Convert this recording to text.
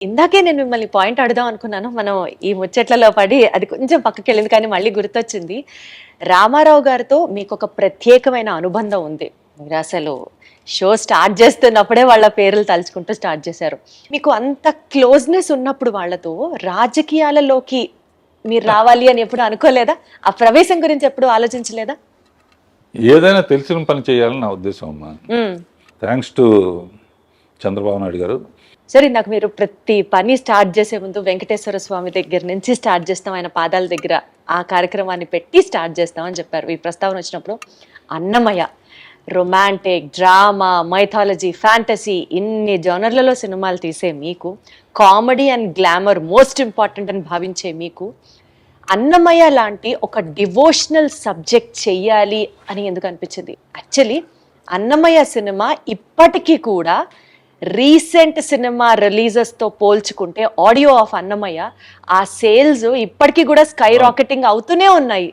ఇందాకే నేను మిమ్మల్ని పాయింట్ అడుగుదాం అనుకున్నాను. మనం ఈ ముచ్చట్లలో పడి అది కొంచెం పక్కకెళ్ళింది కానీ మళ్ళీ గుర్తొచ్చింది. రామారావు గారితో మీకొక ప్రత్యేకమైన అనుబంధం ఉంది. మీరసలు షో స్టార్ట్ చేస్తున్నప్పుడే వాళ్ళ పేర్లు తలుచుకుంటూ స్టార్ట్ చేశారు. మీకు అంత క్లోజ్‌నెస్ ఉన్నప్పుడు వాళ్ళతో రాజకీయాలలోకి మీరు రావాలి అని ఎప్పుడు అనుకోలేదా? ఆ ప్రవేశం గురించి ఎప్పుడు ఆలోచించలేదా? ఏదైనా తెలిసిన పని చేయాలని నా ఉద్దేశం అమ్మా. హ్మ్. థ్యాంక్స్ టు చంద్రబాబు నాయుడు గారు. సరే ఇందాక మీరు ప్రతి పని స్టార్ట్ చేసే ముందు వెంకటేశ్వర స్వామి దగ్గర నుంచి స్టార్ట్ చేస్తాం, ఆయన పాదాల దగ్గర ఆ కార్యక్రమాన్ని పెట్టి స్టార్ట్ చేస్తామని చెప్పారు. ఈ ప్రస్తావన వచ్చినప్పుడు Annamayya romantic, drama, mythology, fantasy ఇన్ని జోనర్లలో సినిమాలు తీసే మీకు, comedy and glamour most important అని భావించే మీకు, అన్నమయ్య లాంటి ఒక డివోషనల్ సబ్జెక్ట్ చెయ్యాలి అని ఎందుకు అనిపించింది? యాక్చువల్లీ అన్నమయ్య సినిమా ఇప్పటికీ కూడా రీసెంట్ సినిమా రిలీజెస్తో పోల్చుకుంటే ఆడియో ఆఫ్ అన్నమయ్య ఆ సేల్స్ ఇప్పటికీ కూడా స్కై రాకెటింగ్ అవుతూనే ఉన్నాయి.